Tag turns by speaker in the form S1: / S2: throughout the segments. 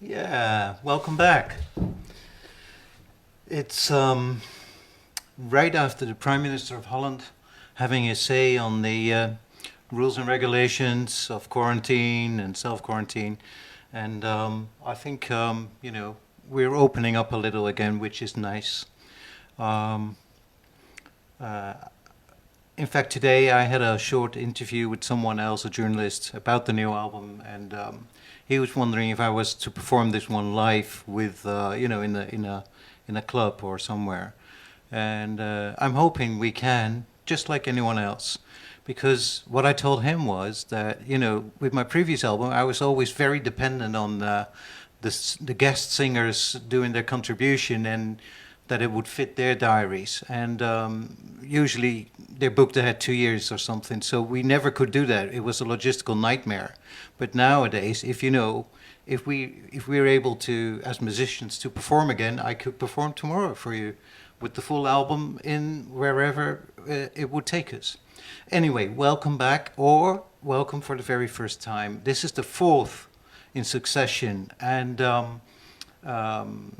S1: Yeah, welcome back. It's right after the Prime Minister of Holland having a say on the rules and regulations of quarantine and self-quarantine. And I think, we're opening up a little again, which is nice. Um, uh, in fact, today I had a short interview with someone else, a journalist, about the new album, and he was wondering if I was to perform this one live with, in a club or somewhere. And I'm hoping we can, just like anyone else, because what I told him was that with my previous album, I was always very dependent on the guest singers doing their contribution and that it would fit their diaries. And usually they're booked ahead 2 years or something, so we never could do that. It was a logistical nightmare. But nowadays, if we're able to, as musicians, to perform again, I could perform tomorrow for you with the full album in wherever it would take us. Anyway, welcome back, or welcome for the very first time. This is the fourth in succession, and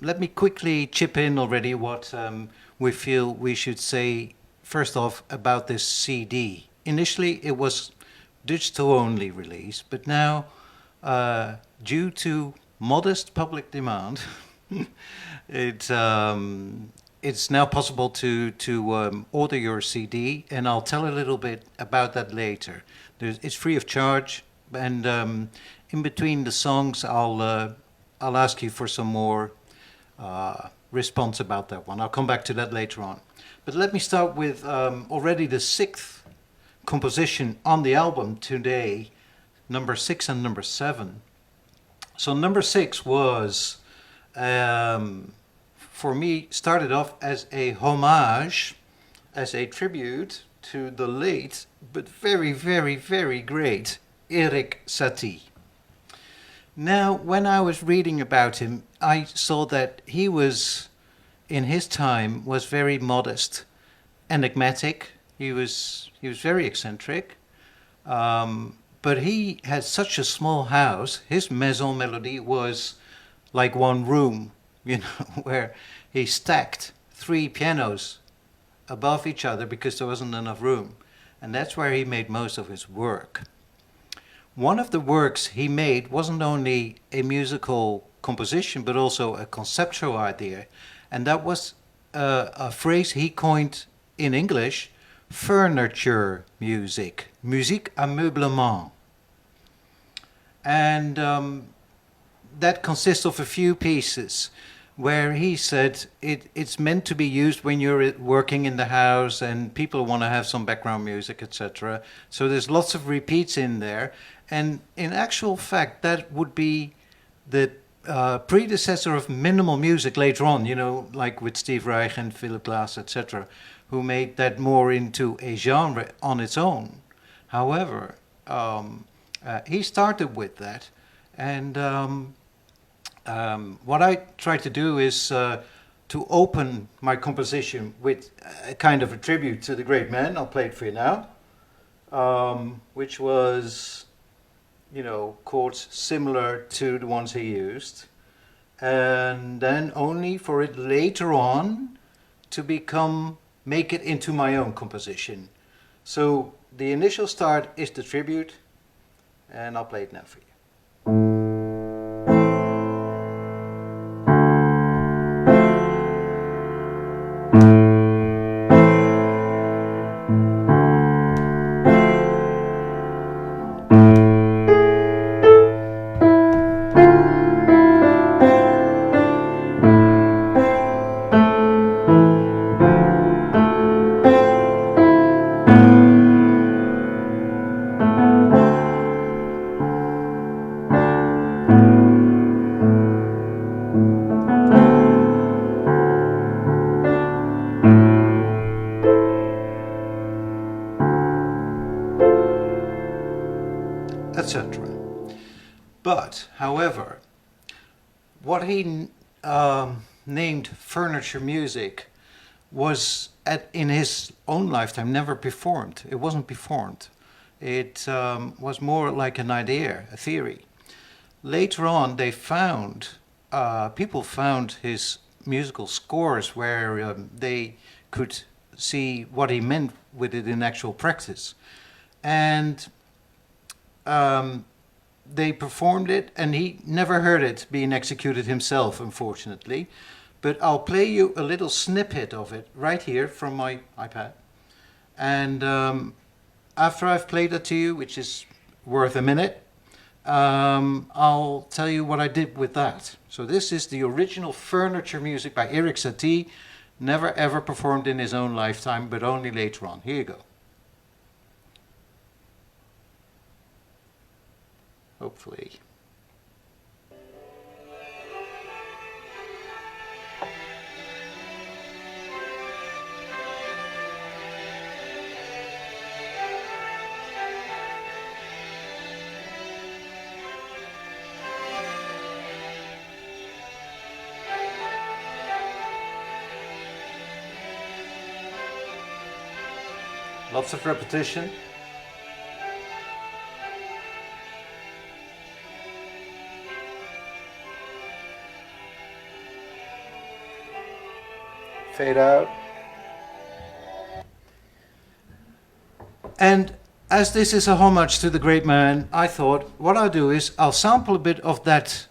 S1: let me quickly chip in already what we feel we should say first off about this CD. Initially, it was digital only release, but now, due to modest public demand, it it's now possible to order your CD, and I'll tell a little bit about that later. It's free of charge, and in between the songs, I'll ask you for some more response about that one. I'll come back to that later on. But let me start with already the sixth composition on the album today, number 6 and number 7. So number 6 was, for me, started off as a homage, as a tribute to the late but very, very, very great Erik Satie. Now, when I was reading about him, I saw that he was, in his time, was very modest, enigmatic. He was very eccentric, but he had such a small house. His Maison Melody was like one room, where he stacked 3 pianos above each other because there wasn't enough room, and that's where he made most of his work. One of the works he made wasn't only a musical composition, but also a conceptual idea. And that was a phrase he coined in English, furniture music, musique à meublement. And that consists of a few pieces where he said it's meant to be used when you're working in the house and people want to have some background music, etc. So there's lots of repeats in there. And in actual fact, that would be the predecessor of minimal music later on, like with Steve Reich and Philip Glass, etc., who made that more into a genre on its own. However, he started with that, and what I try to do is to open my composition with a kind of a tribute to the great man. I'll play it for you now, which was, chords similar to the ones he used, and then only for it later on to make it into my own composition. So the initial start is the tribute, and I'll play it now for you. Etc. But, however, what he named furniture music was in his own lifetime never performed. It wasn't performed. It was more like an idea, a theory. Later on, they found people found his musical scores where they could see what he meant with it in actual practice, and they performed it, and he never heard it being executed himself, unfortunately. But I'll play you a little snippet of it right here from my iPad. And after I've played it to you, which is worth a minute, I'll tell you what I did with that. So this is the original furniture music by Eric Satie, never ever performed in his own lifetime, but only later on. Here you go. Hopefully. Lots of repetition. Fade out. And as this is a homage to the great man, I thought what I'll do is I'll sample a bit of that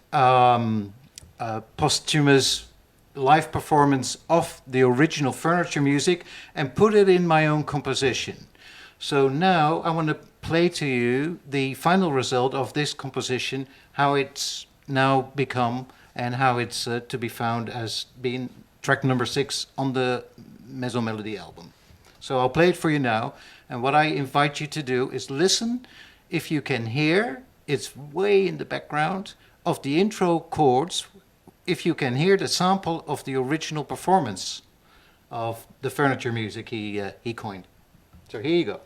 S1: posthumous live performance of the original furniture music and put it in my own composition. So now I want to play to you the final result of this composition, how it's now become and how it's to be found as being track number 6 on the Maison Melody album. So I'll play it for you now, and what I invite you to do is listen if you can hear, it's way in the background, of the intro chords, if you can hear the sample of the original performance of the furniture music he coined. So here you go.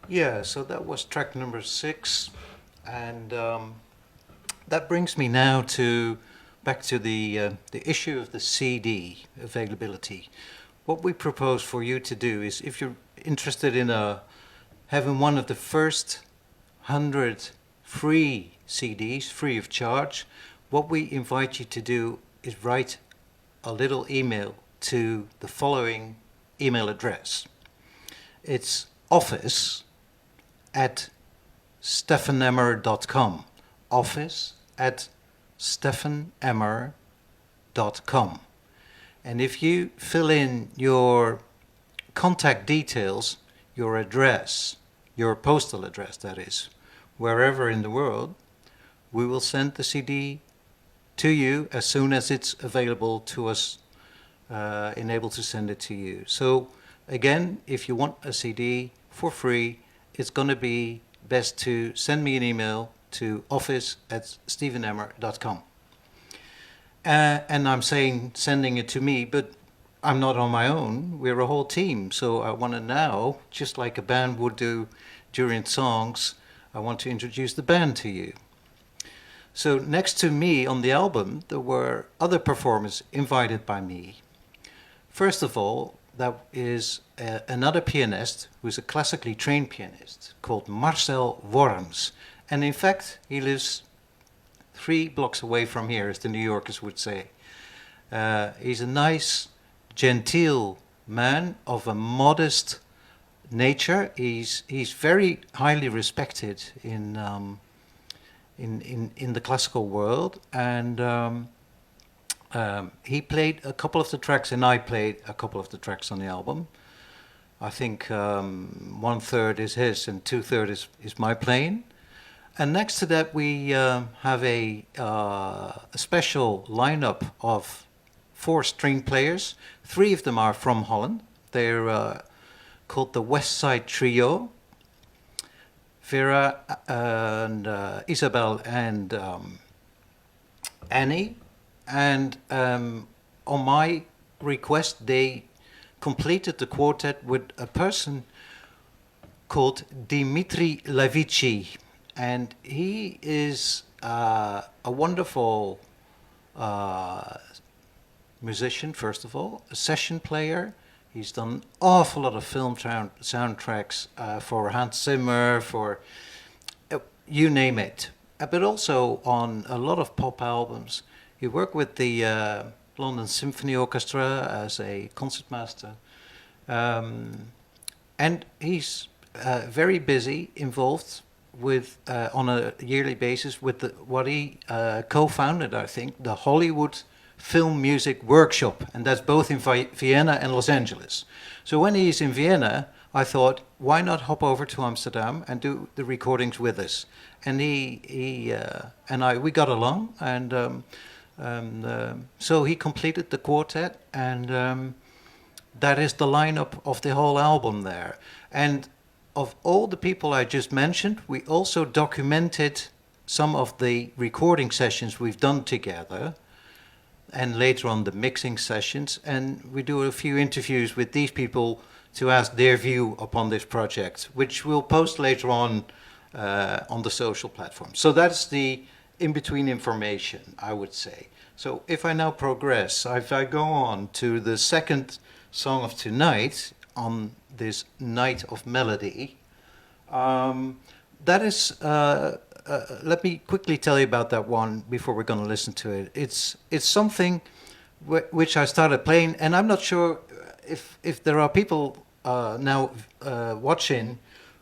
S1: Yeah, so that was track number 6 And that brings me now back to the issue of the CD availability. What we propose for you to do is, if you're interested in having one of the first 100 free CDs, free of charge, what we invite you to do is write a little email to the following email address. It's office@stephenemmer.com. office@stephenemmer.com. And if you fill in your contact details, your address, your postal address, that is, wherever in the world, we will send the CD to you as soon as it's available to us, able to send it to you. So again, if you want a CD for free, it's going to be best to send me an email to office@stephenemmer.com. And I'm saying sending it to me, but I'm not on my own. We're a whole team. So I want to now, just like a band would do during songs, I want to introduce the band to you. So next to me on the album, there were other performers invited by me. First of all, that is another pianist who's a classically trained pianist called Marcel Worms. And in fact, he lives 3 blocks away from here, as the New Yorkers would say. He's a nice, genteel man of a modest nature. He's very highly respected in the classical world, and he played a couple of the tracks, and I played a couple of the tracks on the album. I think 1/3 is his, and 2/3 is my playing. And next to that, we have a special lineup of 4 string players. 3 of them are from Holland. They're called the Westside Trio. Vera and Isabel and Annie. And on my request, they completed the quartet with a person called Dimitri Levici. And he is a wonderful musician, first of all, a session player. He's done an awful lot of film soundtracks for Hans Zimmer, for you name it, but also on a lot of pop albums. He worked with the London Symphony Orchestra as a concertmaster. And he's very busy, involved with on a yearly basis with what he co-founded, I think, the Hollywood Film Music Workshop, and that's both in Vienna and Los Angeles. So when he's in Vienna, I thought, why not hop over to Amsterdam and do the recordings with us? And he and we got along, and so he completed the quartet, and that is the lineup of the whole album there. And of all the people I just mentioned, we also documented some of the recording sessions we've done together, and later on the mixing sessions, and we do a few interviews with these people to ask their view upon this project, which we'll post later on the social platform. So that's the in-between information, I would say. So if I now progress, if I go on to the second song of tonight on this Night of Melody, that is, let me quickly tell you about that one before we're going to listen to it. It's something which I started playing, and I'm not sure if there are people now watching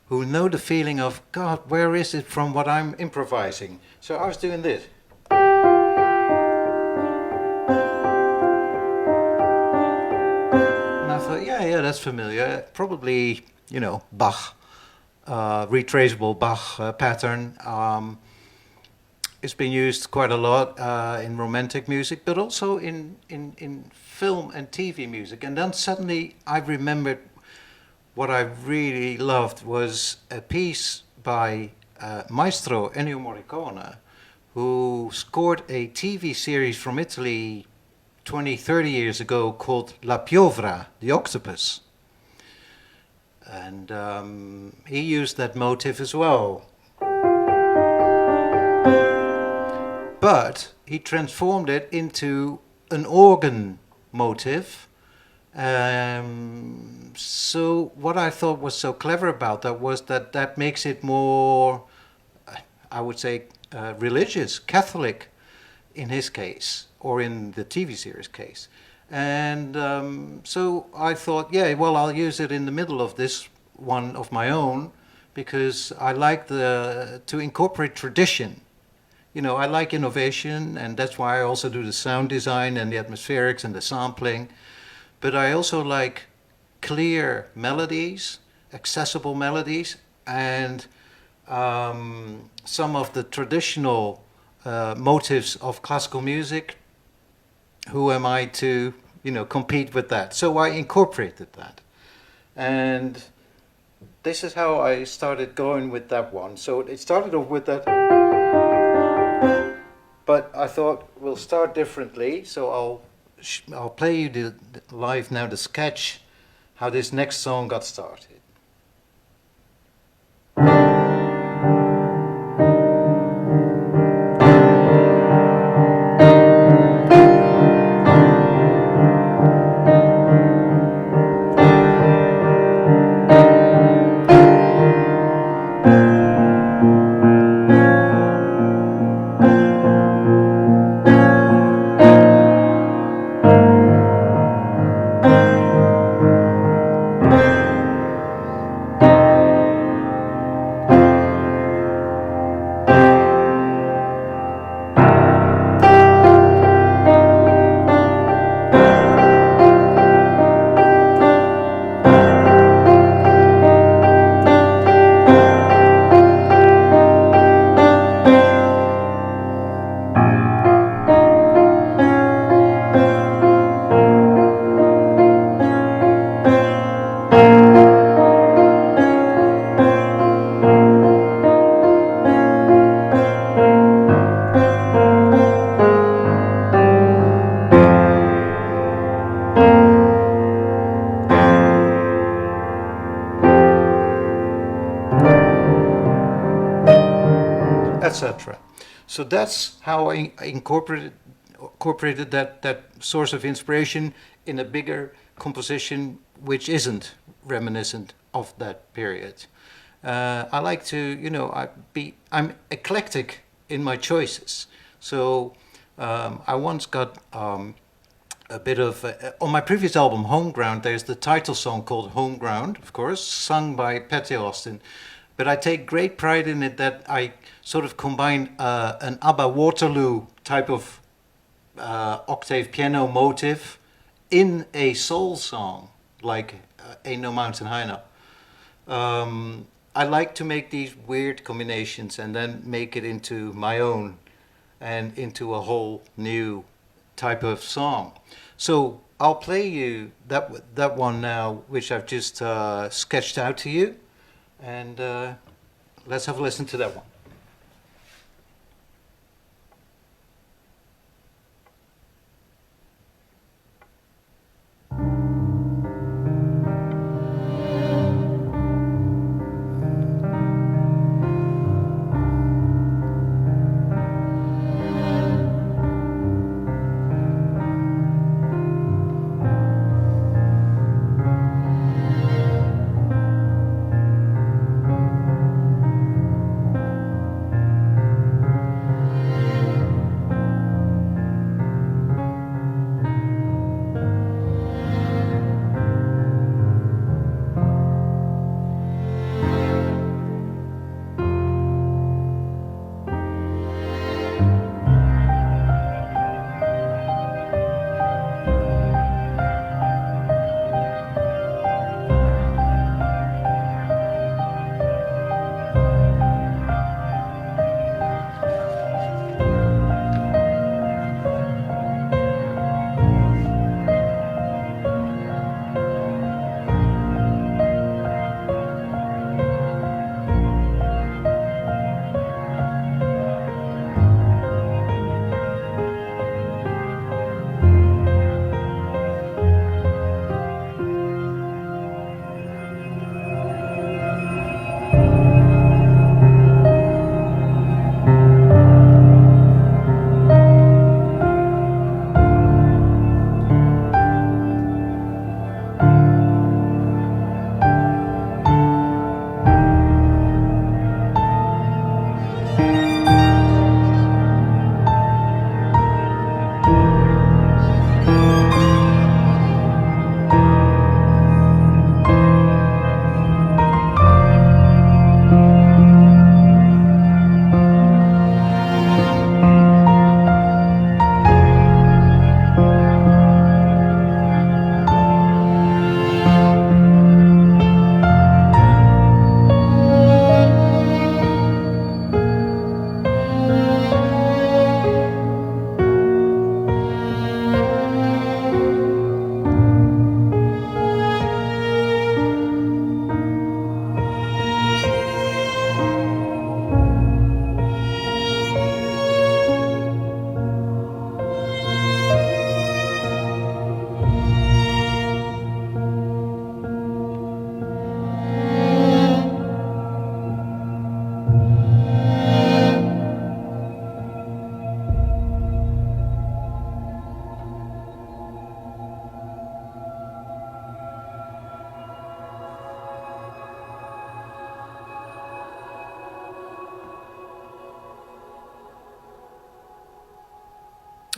S1: who know the feeling of, God, where is it from what I'm improvising? So I was doing this. And I thought, yeah, that's familiar. Probably, Bach. Retraceable Bach pattern. It's been used quite a lot in romantic music, but also in film and TV music. And then suddenly I remembered what I really loved was a piece by Maestro Ennio Morricone, who scored a TV series from Italy 20, 30 years ago called La Piovra, the Octopus. And he used that motif as well. but he transformed it into an organ motive. So what I thought was so clever about that was that makes it more, I would say, religious, Catholic, in his case, or in the TV series case. And so I thought, yeah, well, I'll use it in the middle of this one of my own, because I like to incorporate tradition. You know, I like innovation, and that's why I also do the sound design and the atmospherics and the sampling. But I also like clear melodies, accessible melodies, and some of the traditional motives of classical music. Who am I to, compete with that? So I incorporated that. And this is how I started going with that one. So it started off with that, but I thought we'll start differently. So I'll play you live now the sketch how this next song got started. Etc. So that's how I incorporated that source of inspiration in a bigger composition, which isn't reminiscent of that period. I like to, I'm eclectic in my choices. So I once got a bit of on my previous album, Homeground. There's the title song called Homeground, of course, sung by Patty Austin. But I take great pride in it that I sort of combine an ABBA Waterloo type of octave piano motive in a soul song, like Ain't No Mountain High Enough. I like to make these weird combinations and then make it into my own and into a whole new type of song. So I'll play you that one now, which I've just sketched out to you. And let's have a listen to that one.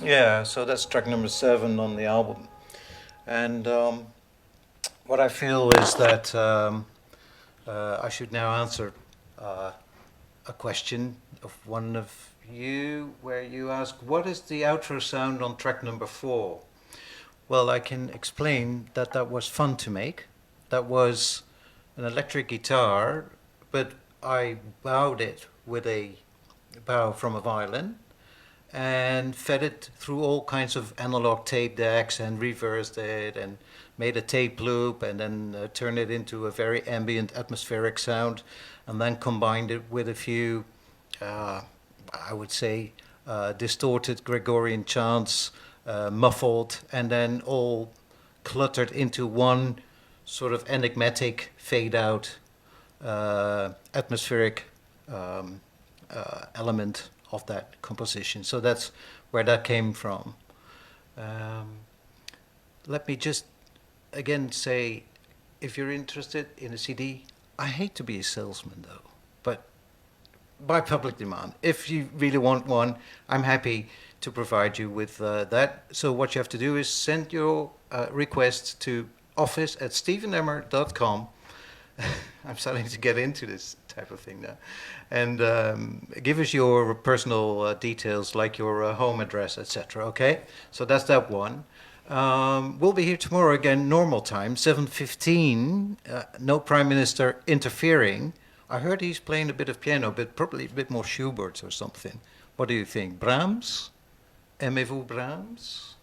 S1: Yeah, so that's track number 7 on the album. And what I feel is that I should now answer uh, a question of one of you, where you ask, what is the outro sound on track number 4? Well, I can explain that that was fun to make. That was an electric guitar, but I bowed it with a bow from a violin and fed it through all kinds of analog tape decks and reversed it and made a tape loop and then turned it into a very ambient atmospheric sound and then combined it with a few, I would say, distorted Gregorian chants, muffled, and then all cluttered into one sort of enigmatic fade out atmospheric element of that composition. So that's where that came from. Um, Let me just again say, if you're interested in a CD, I hate to be a salesman though, but by public demand, if you really want one, I'm happy to provide you with that. So what you have to do is send your request to office@stephenemmer.com. I'm starting to get into this type of thing now. And give us your personal details, like your home address, etc. Okay? So that's that one. We'll be here tomorrow again, normal time, 7:15. No Prime Minister interfering. I heard he's playing a bit of piano, but probably a bit more Schubert or something. What do you think? Brahms? Aimez-vous Brahms?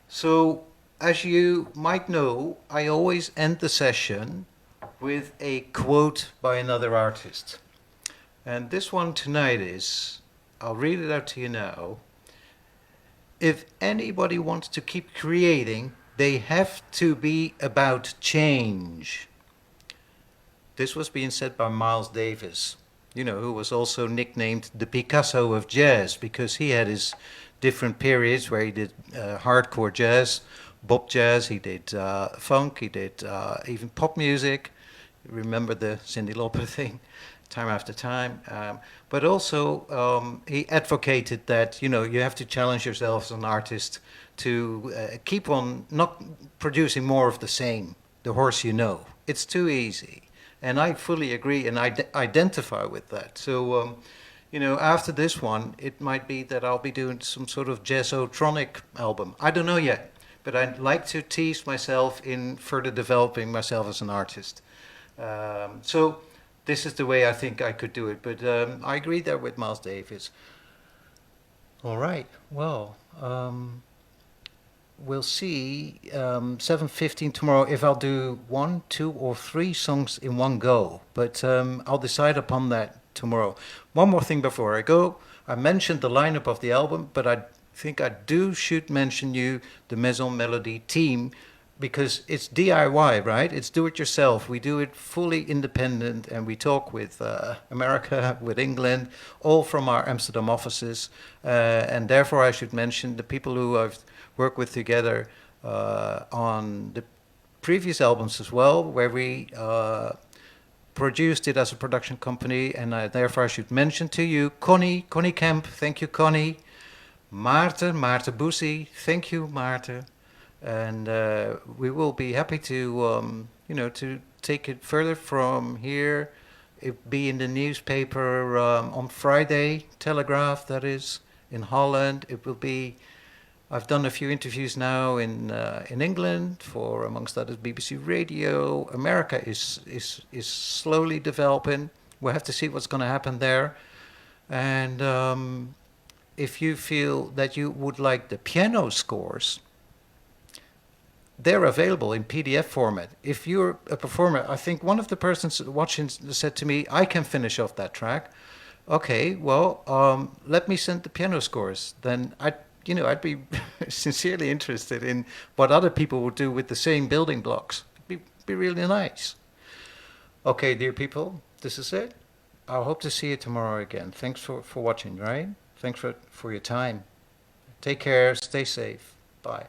S1: So, as you might know, I always end the session with a quote by another artist. And this one tonight is, I'll read it out to you now. If anybody wants to keep creating, they have to be about change. This was being said by Miles Davis, you know, who was also nicknamed the Picasso of jazz because he had his different periods where he did hardcore jazz, bop jazz, he did funk, he did even pop music. Remember the Cyndi Lauper thing, time after time. But also he advocated that, you know, you have to challenge yourself as an artist to keep on not producing more of the same, the horse you know. It's too easy. And I fully agree and identify with that. So, you know, after this one, it might be that I'll be doing some sort of jazzotronic album. I don't know yet, but I'd like to tease myself in further developing myself as an artist. So this is the way I think I could do it. But I agree there with Miles Davis. All right. Well, we'll see 7:15 tomorrow if I'll do 1, 2, or 3 songs in one go. But I'll decide upon that tomorrow. One more thing before I go. I mentioned the lineup of the album, but I think I should mention you the Maison Melody team, because it's DIY, right? It's do it yourself. We do it fully independent, and we talk with America, with England, all from our Amsterdam offices. And therefore, I should mention the people who I've worked with together on the previous albums as well, where we produced it as a production company. And therefore, I should mention to you Connie Kemp. Thank you, Connie. Maarten Boesie. Thank you, Maarten. And we will be happy to, you know, to take it further from here. It be in the newspaper on Friday, Telegraph, that is, in Holland. It will be. I've done a few interviews now in England for, amongst others, BBC Radio. America is slowly developing. We'll have to see what's going to happen there. And if you feel that you would like the piano scores, they're available in PDF format. If you're a performer, I think one of the persons watching said to me, I can finish off that track. Okay, well, let me send the piano scores. Then I'd be sincerely interested in what other people would do with the same building blocks. It'd be really nice. Okay, dear people, this is it. I hope to see you tomorrow again. Thanks for watching, right? Thanks for your time. Take care, stay safe. Bye.